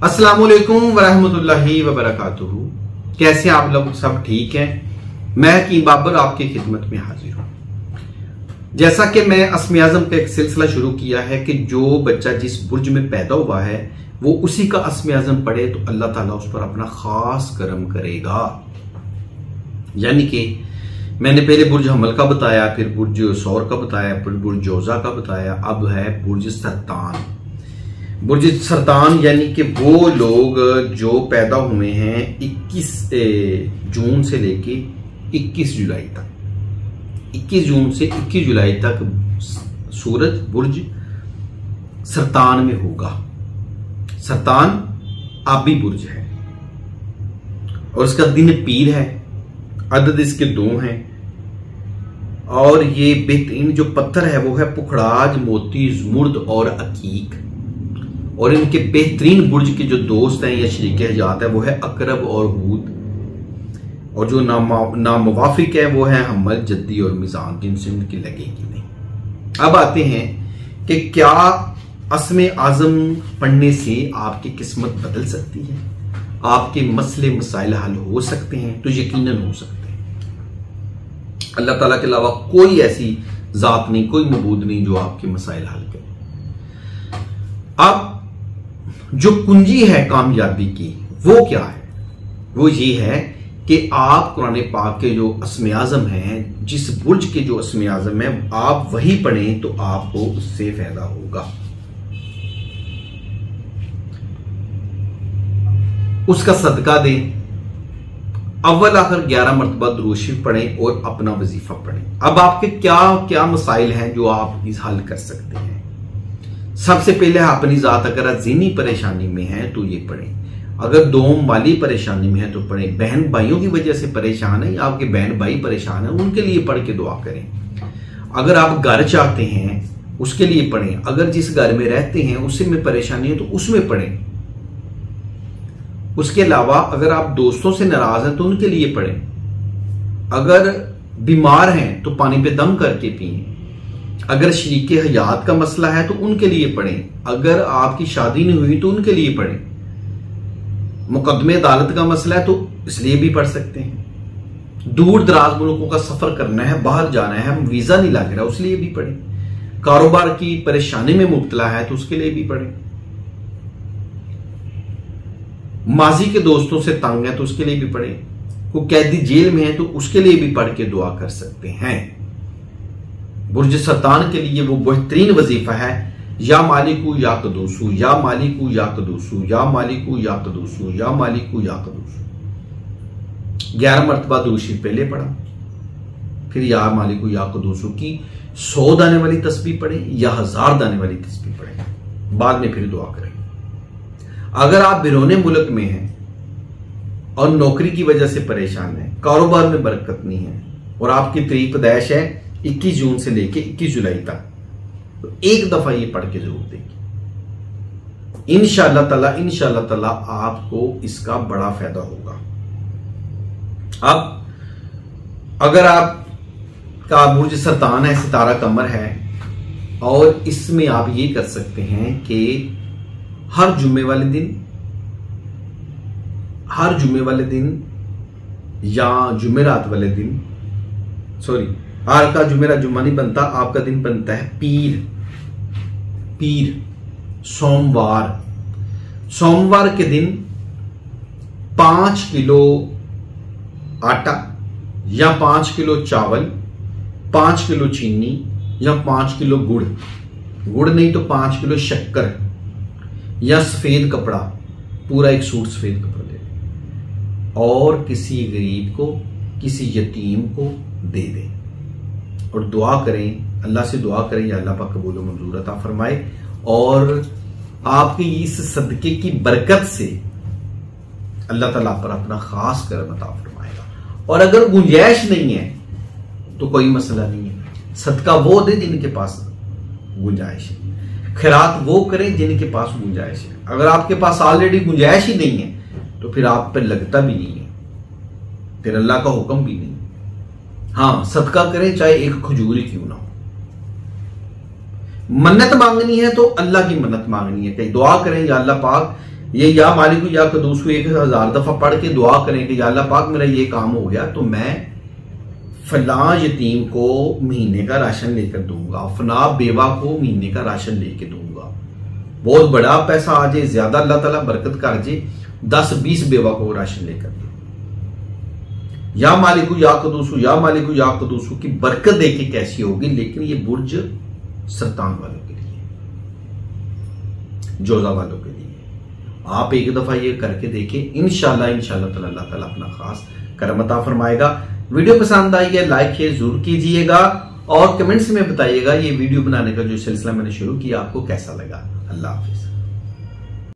अस्सलामुअलैकुम वरहमतुल्लाहि वबरकातुहू। कैसे आप लोग? सब ठीक हैं? मैं हकीम बाबर आपकी खिदमत में हाजिर हूं। जैसा कि मैं अस्मे आज़म का एक सिलसिला शुरू किया है कि जो बच्चा जिस बुर्ज में पैदा हुआ है वो उसी का अस्मे आज़म पढ़े तो अल्लाह ताला उस पर अपना खास करम करेगा। यानी कि मैंने पहले बुर्ज हमल का बताया, फिर बुर्ज सौर का बताया, फिर बुर्ज जोजा का बताया, अब है बुर्ज सरतान। बुर्ज सरतान यानी कि वो लोग जो पैदा हुए हैं 21 जून से लेके 21 जुलाई तक, 21 जून से 21 जुलाई तक सूरज बुर्ज सरतान में होगा। सरतान आबी बुर्ज है और इसका दिन पीर है, अदद इसके 2 हैं और ये बेहतरीन जो पत्थर है वो है पुखराज, मोती, जुमुर्द और अकीक। और इनके बेहतरीन बुर्ज के जो दोस्त हैं या शरीके हजात है वो है अकरब और हूद, और जो नामुवाफिक है वो है हमल, जद्दी और मिजान, जिनसे उनकी लगेगी नहीं। अब आते हैं कि क्या अस्मे आज़म पढ़ने से आपकी किस्मत बदल सकती है, आपके मसले मसाइल हल हो सकते हैं? तो यकीनन हो सकते हैं। अल्लाह ताला के अलावा कोई ऐसी जात नहीं, कोई मबूद नहीं जो आपके मसाइल हल करे। अब जो कुंजी है कामयाबी की वो क्या है? वो ये है कि आप कुरान पाक के जो अस्मे आज़म हैं, जिस बुर्ज के जो अस्मे आज़म है आप वही पढ़ें तो आपको उससे फायदा होगा। उसका सदका दें, अव्वल आखिर 11 मरतबा दुरूद शरीफ पढ़ें और अपना वजीफा पढ़ें। अब आपके क्या क्या मसाइल हैं जो आप इस हल कर सकते हैं? सबसे पहले अपनी जात अगर ज़हनी परेशानी में है तो ये पढ़ें। अगर दो माली परेशानी में है तो पढ़ें। बहन भाइयों की वजह से परेशान है, आपके बहन भाई परेशान है, उनके लिए पढ़ के दुआ करें। अगर आप घर चाहते हैं उसके लिए पढ़ें। अगर जिस घर में रहते हैं उससे में परेशानी है तो उसमें पढ़ें। उसके अलावा अगर आप दोस्तों से नाराज हैं तो उनके लिए पढ़ें। अगर बीमार हैं तो पानी पे दम करके पिएं। अगर शरीके हयात का मसला है तो उनके लिए पढ़ें। अगर आपकी शादी नहीं हुई तो उनके लिए पढ़ें। मुकदमे अदालत का मसला है तो इसलिए भी पढ़ सकते हैं। दूर दराज मुल्कों का सफर करना है, बाहर जाना है, हम वीजा नहीं लग रहा उसलिए भी पढ़ें। कारोबार की परेशानी में मुब्तला है तो उसके लिए भी पढ़ें। माजी के दोस्तों से तंग है तो उसके लिए भी पढ़ें। कोई कैदी जेल में है तो उसके लिए भी पढ़ के दुआ कर सकते हैं। बुर्ज सरतान के लिए वो बेहतरीन वजीफा है, या मालिकू या कदूसू, या मालिकू या कदूसू, या मालिकू या कदूसू, या मालिकू या कदूसू। 11 मरतबा दुरूद शरीफ पहले पढ़ा, फिर या मालिकू या कदूसू की 100 दाने वाली तस्बीह पढ़े या 1000 दाने वाली तस्बीह पढ़े, बाद में फिर दुआ करें। अगर आप बिरोने मुल्क में हैं और नौकरी की वजह से परेशान हैं, कारोबार में बरकत नहीं है और आपकी तारीख पैदाइश है 21 जून से लेके 21 जुलाई तक, तो एक दफा ये पढ़ के जरूर देखिए। इंशाअल्लाह ताला आपको इसका बड़ा फायदा होगा। अब अगर आप का बुर्ज सरतान है, सितारा कमर है, और इसमें आप ये कर सकते हैं कि हर जुम्मे वाले दिन या जुमेरात वाले दिन, का जुमेरा जुम्मा नहीं बनता, आपका दिन बनता है पीर सोमवार के दिन 5 किलो आटा या 5 किलो चावल, 5 किलो चीनी या 5 किलो गुड़ नहीं तो 5 किलो शक्कर या सफेद कपड़ा, पूरा एक सूट सफेद कपड़ा ले लें और किसी गरीब को, किसी यतीम को दे दें और दुआ करें, अल्लाह से दुआ करें या अल्लाह पाक कबूल व मंजूर अता फरमाए। और आपकी इस सदके की बरकत से अल्लाह ताला पर अपना खास करम अता फरमाएगा। और अगर गुंजाइश नहीं है तो कोई मसला नहीं है, सदका वो दे जिनके पास गुंजाइश है, खैरात वो करें जिनके पास गुंजाइश है। अगर आपके पास ऑलरेडी गुंजाइश ही नहीं है तो फिर आप पर लगता भी नहीं है, फिर अल्लाह का हुक्म भी नहीं। हाँ, सदका करें चाहे एक खजूर ही क्यों ना हो। मन्नत मांगनी है तो अल्लाह की मन्नत मांगनी है, कहीं दुआ करें या अल्लाह पाक ये या मालिक या कदूस को 1000 दफा पढ़ के दुआ करें कि या अल्लाह पाक मेरा ये काम हो गया तो मैं फलां यतीम को महीने का राशन लेकर दूंगा, फला बेवा को महीने का राशन लेके दूंगा, बहुत बड़ा पैसा आ जाए, ज्यादा अल्लाह ताला बरकत कर जे, 10-20 बेवा को राशन लेकर दे। या मालिकू या कदूसू या मालिकू या कदूसू की बरकत देखिए कैसी होगी। लेकिन ये बुर्ज सरतान वालों के लिए, जोजा वालों के लिए आप एक दफा ये करके देखें, इंशाल्लाह ताला अल्लाह ताला अपना खास करम अता फरमाएगा। वीडियो पसंद आई है लाइक शेयर जरूर कीजिएगा और कमेंट्स में बताइएगा ये वीडियो बनाने का जो सिलसिला मैंने शुरू किया आपको कैसा लगा। अल्लाह हाफिज।